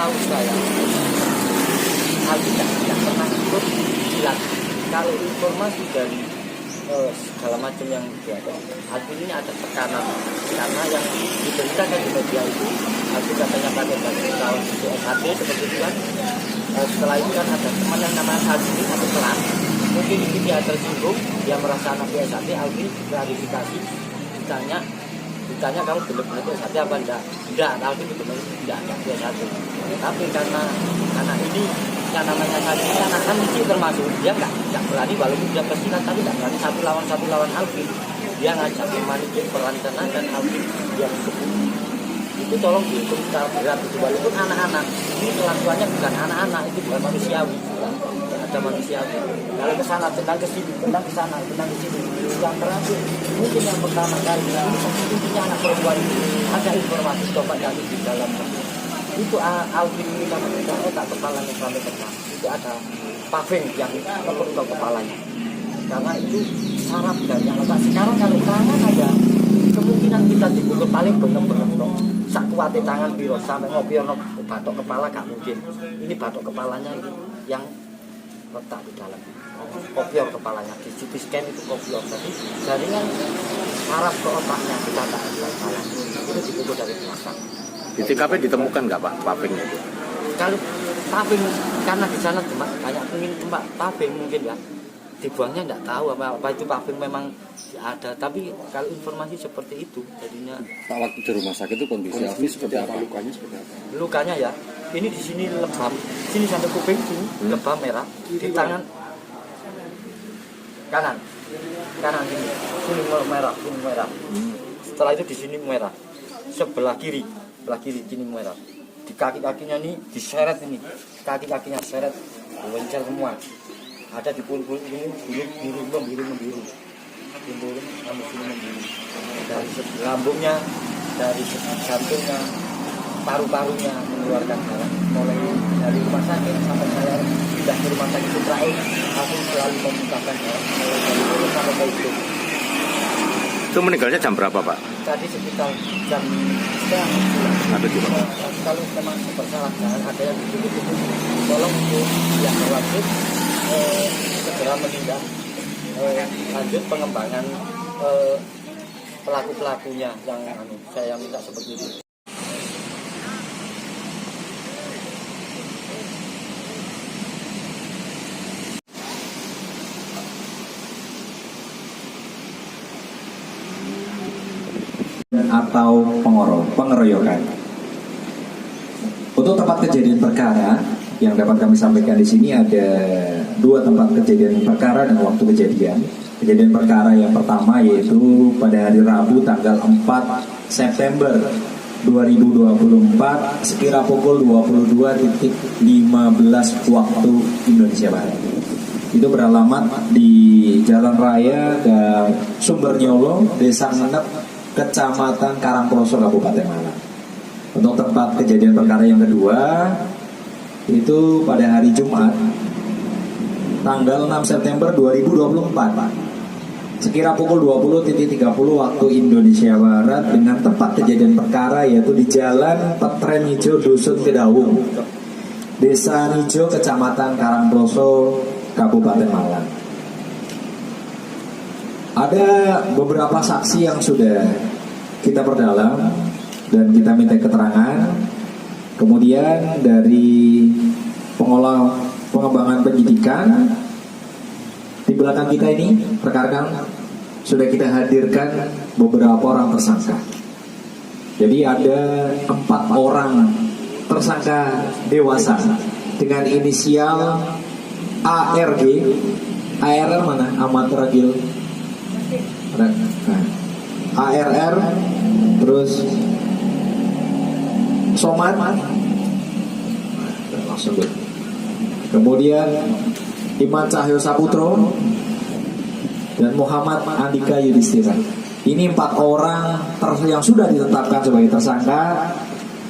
setahu saya Aldi tidak pernah ikut silat. Kalau informasi dari segala macam yang diada, Aldi ini ada tekanan karena yang diberitakan di media itu Aldi katanya pakai baju kaos SHT seperti itu kan. Setelah itu kan ada teman yang namanya Aldi ini satu kelas, mungkin ini dia tersinggung, dia merasa anak SHT. Aldi klarifikasi, ditanya kamu benar-benar SHT apa enggak? Aldi benar-benar enggak SHT. Tapi karena anak ini yang namanya Aldi, anak kan mesti termasuk, dia enggak berani walaupun dia pesilat, tapi enggak berani satu lawan Aldi. Dia ngajak memancing perancangan dan Aldi yang sebut itu tolong dihukum secara berat itu, walaupun anak-anak ini kelakuannya bukan anak-anak, itu bukan manusiawi, ada manusiawi. Kalau ke sana tendang ke sini, tendang ke sana, tendang ke sini. Yang terakhir mungkin yang pertama kali ini anak perempuan itu ada informasi coba kali di dalam itu Alvin ini kan otak kepalanya sampai kena, itu ada paving yang terbentuk kepalanya, karena itu saraf dan yang letak. Sekarang kalau tangan aja kemungkinan kita dipukul paling bener-bener sak kuatnya tangan biro sampai ngopi batok kepala gak mungkin. Ini batok kepalanya ini yang letak di dalam kopior kepalanya, di CT scan itu kopior. Jadi jaringan saraf ke otaknya kita tak ada salah, itu dipukul dari belakang. Di TKP ditemukan nggak Pak pavingnya itu? Kalau paving karena di sana banyak tempat paving mungkin ya, dibuangnya nggak tahu apa itu paving memang ada. Tapi kalau informasi seperti itu jadinya. Pak, waktu di rumah sakit itu kondisi Alfi seperti apa? Lukanya seperti apa? Lukanya ya, ini di sini lebam, sini sampai kuping sini lebam merah, di tangan kanan ini merah. Setelah itu di sini merah, sebelah kiri sini merah. Di kaki-kakinya nih diseret ini, kaki-kakinya seret, wencer semua. Ada di punggung ini biru membiru. Timbul membiru. Dari lambungnya, dari jantungnya, paru-parunya mengeluarkan darah. Mulai dari rumah sakit sampai saya pindah ke rumah sakit Israel, aku selalu memuntahkan darah mulai dari mulut sampai ke hidung. Itu meninggalnya jam berapa Pak? Tadi sekitar jam setengah 9. Ada di mana? Kalau memang bersalah jangan ada yang gitu-gitu. Tolong untuk yang berwajib segera menindak lanjut pengembangan pelaku-pelakunya yang saya minta seperti itu. Atau pengeroyokan. Untuk tempat kejadian perkara yang dapat kami sampaikan di sini ada 2 tempat kejadian perkara dan waktu kejadian. Kejadian perkara yang pertama yaitu pada hari Rabu tanggal 4 September 2024 sekira pukul 22.15 waktu Indonesia Barat. Itu beralamat di Jalan Raya ke Sumbernyolo, Desa Ngenek, Kecamatan Karangproso, Kabupaten Malang. Untuk tempat kejadian perkara yang kedua itu pada hari Jumat tanggal 6 September 2024 sekira pukul 20.30 waktu Indonesia Barat dengan tempat kejadian perkara yaitu di Jalan Petren Ijo, Dusun Kedawung, Desa Nijo, Kecamatan Karangproso, Kabupaten Malang. Ada beberapa saksi yang sudah kita perdalam dan kita minta keterangan. Kemudian dari pengembangan penyidikan di belakang kita ini rekan-rekan sudah kita hadirkan beberapa orang tersangka. Jadi ada 4 orang tersangka dewasa dengan inisial ARG. ARR mana? Ahmad Ragil. Nah, ARR, terus Somad, langsung. Kemudian Iman Cahyo Saputro dan Muhammad Andika Yudhistira. Ini 4 orang yang sudah ditetapkan sebagai tersangka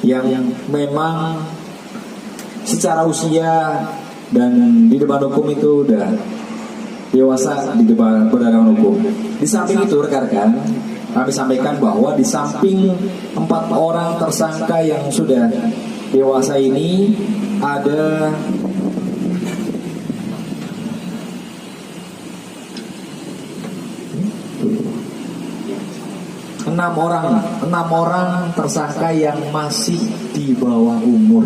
yang memang secara usia dan di depan hukum itu udah dewasa di depan perdagangan hukum. Di samping itu rekan-rekan, kami sampaikan bahwa di samping 4 orang tersangka yang sudah dewasa ini ada 6 orang tersangka yang masih di bawah umur.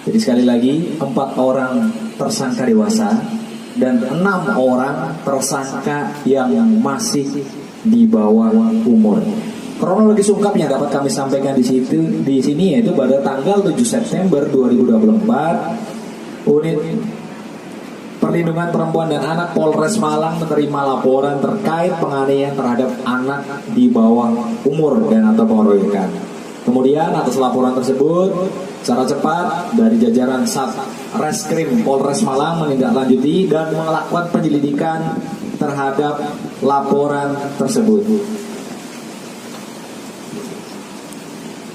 Jadi sekali lagi 4 orang tersangka dewasa dan 6 orang tersangka yang masih di bawah umur. Kronologi sungkapnya dapat kami sampaikan di sini yaitu pada tanggal 7 September 2024 unit Perlindungan Perempuan dan Anak Polres Malang menerima laporan terkait penganiayaan terhadap anak di bawah umur dan atau pengeroyokan. Kemudian atas laporan tersebut, secara cepat dari jajaran Satreskrim Polres Malang menindaklanjuti dan melakukan penyelidikan terhadap laporan tersebut.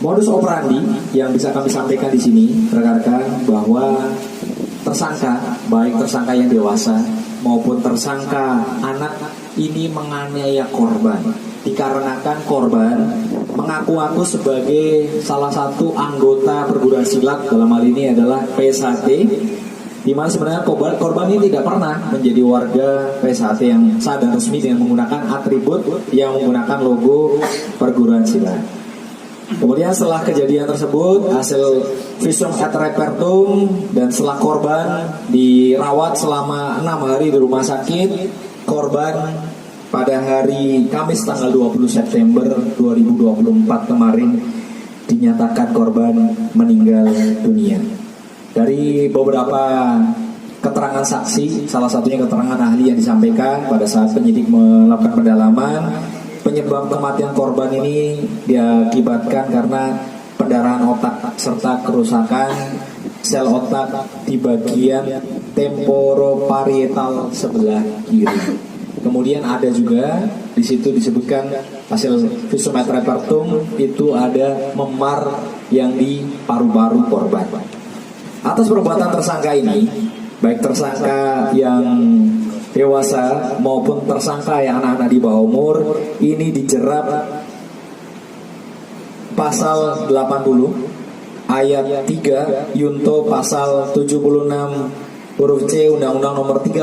Modus operandi yang bisa kami sampaikan di sini, rekan-rekan, bahwa tersangka, baik tersangka yang dewasa maupun tersangka anak ini menganiaya korban. Dikarenakan korban mengaku-ngaku sebagai salah satu anggota perguruan silat, dalam hal ini adalah PSHT, di mana sebenarnya korban ini tidak pernah menjadi warga PSHT yang sah dan resmi dengan menggunakan atribut yang menggunakan logo perguruan silat. Kemudian setelah kejadian tersebut, hasil visum et repertum dan setelah korban dirawat selama 6 hari di rumah sakit, korban pada hari Kamis tanggal 20 September 2024 kemarin dinyatakan korban meninggal dunia. Dari beberapa keterangan saksi, salah satunya keterangan ahli yang disampaikan pada saat penyidik melakukan pendalaman, penyebab kematian korban ini diakibatkan karena pendarahan otak serta kerusakan sel otak di bagian temporoparietal sebelah kiri. Kemudian ada juga di situ disebutkan hasil visum et repertum itu ada memar yang di paru-paru korban. Atas perbuatan tersangka ini, baik tersangka yang dewasa maupun tersangka yang anak-anak di bawah umur ini dijerat pasal 80 ayat 3 Yunto pasal 76 huruf C Undang-Undang Nomor 35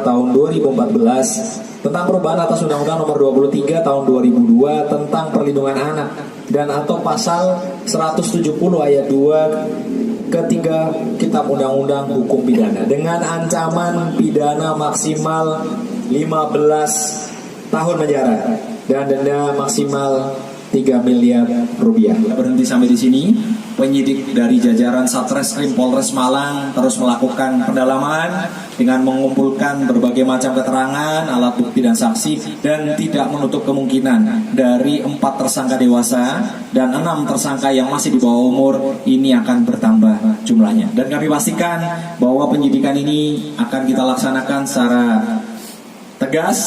Tahun 2014 tentang perubahan atas Undang-Undang Nomor 23 Tahun 2002 tentang perlindungan anak dan atau pasal 170 ayat 2 ketiga Kitab Undang-Undang Hukum Pidana dengan ancaman pidana maksimal 15 tahun penjara dan denda maksimal 3 miliar rupiah. Berhenti sampai di sini. Penyidik dari jajaran Satreskrim Polres Malang terus melakukan pendalaman dengan mengumpulkan berbagai macam keterangan, alat bukti dan saksi, dan tidak menutup kemungkinan dari 4 tersangka dewasa dan 6 tersangka yang masih di bawah umur ini akan bertambah jumlahnya. Dan kami pastikan bahwa penyidikan ini akan kita laksanakan secara tegas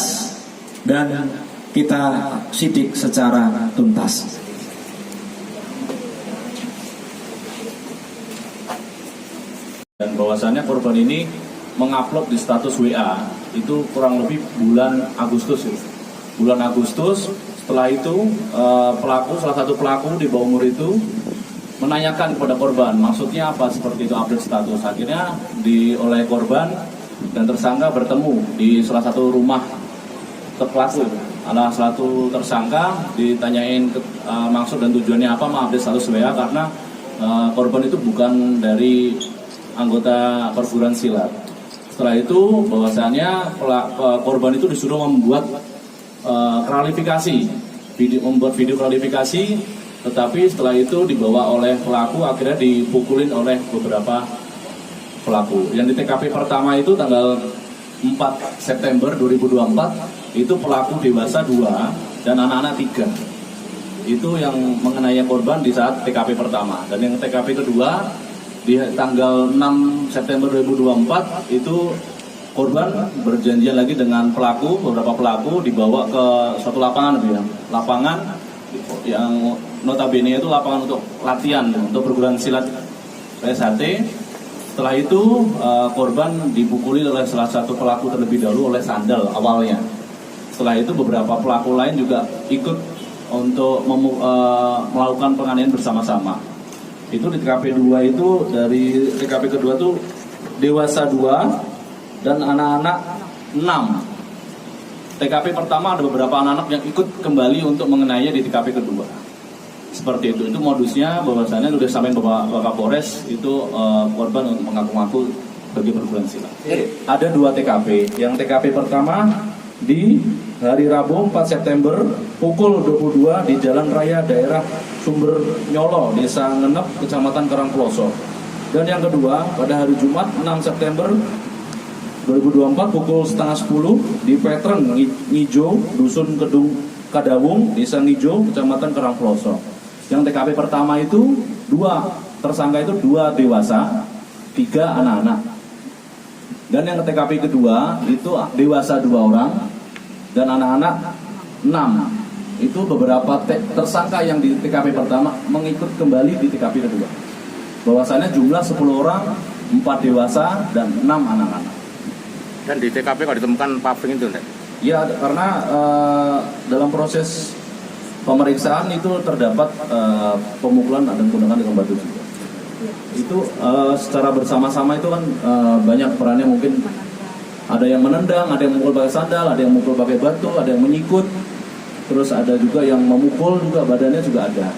dan kita sidik secara tuntas. Dan bahwasannya korban ini mengupload di status WA itu kurang lebih bulan Agustus ya. Bulan Agustus, setelah itu salah satu pelaku di bawah umur itu menanyakan kepada korban, maksudnya apa seperti itu update status. Akhirnya oleh korban dan tersangka bertemu di salah satu rumah pelaku. Salah satu tersangka ditanyain maksud dan tujuannya apa mengupdate status WA karena korban itu bukan dari anggota perguruan silat. Setelah itu bahwasannya korban itu disuruh membuat klarifikasi, membuat video klarifikasi, tetapi setelah itu dibawa oleh pelaku akhirnya dipukulin oleh beberapa pelaku. Yang di TKP pertama itu tanggal 4 September 2024 itu pelaku dewasa 2 dan anak-anak 3. Itu yang mengenai korban di saat TKP pertama. Dan yang TKP kedua di tanggal 6 September 2024 itu korban berjanjian lagi dengan beberapa pelaku dibawa ke suatu lapangan, lapangan yang notabene itu lapangan untuk latihan untuk perguruan silat PSHT. Setelah itu korban dipukuli oleh salah satu pelaku terlebih dahulu oleh sandal awalnya. Setelah itu beberapa pelaku lain juga ikut untuk melakukan penganiayaan bersama-sama. Itu di TKP 2 itu, dari TKP kedua tuh dewasa 2 dan anak-anak 6. TKP pertama ada beberapa anak-anak yang ikut kembali untuk mengenainya di TKP kedua. Seperti itu modusnya, bahwasannya sudah sampaikan Bapak Kapolres itu korban untuk mengaku-ngaku bagi perguruan silat. Ada 2 TKP. Yang TKP pertama di hari Rabu 4 September pukul 22 di Jalan Raya Daerah Sumber Nyolo, Desa Ngenep, Kecamatan Karangploso. Dan yang kedua pada hari Jumat 6 September 2024 pukul setengah 10 di Petren Ngijo, Dusun Kedung Kadawung, Desa Ngijo, Kecamatan Karangploso. Yang TKP pertama itu 2 tersangka itu 2 dewasa, 3 anak-anak. Dan yang TKP kedua itu dewasa 2 orang dan anak-anak 6. Itu beberapa tersangka yang di TKP pertama mengikut kembali di TKP kedua. Bahwasannya jumlah 10 orang, 4 dewasa dan 6 anak-anak. Dan di TKP kalau ditemukan paving itu, enggak? Ya, karena dalam proses pemeriksaan itu terdapat pemukulan dan menggunakan dengan batu juga. Itu secara bersama-sama itu kan banyak perannya, mungkin ada yang menendang, ada yang memukul pakai sandal, ada yang memukul pakai batu, ada yang menyikut, terus ada juga yang memukul juga, badannya juga ada.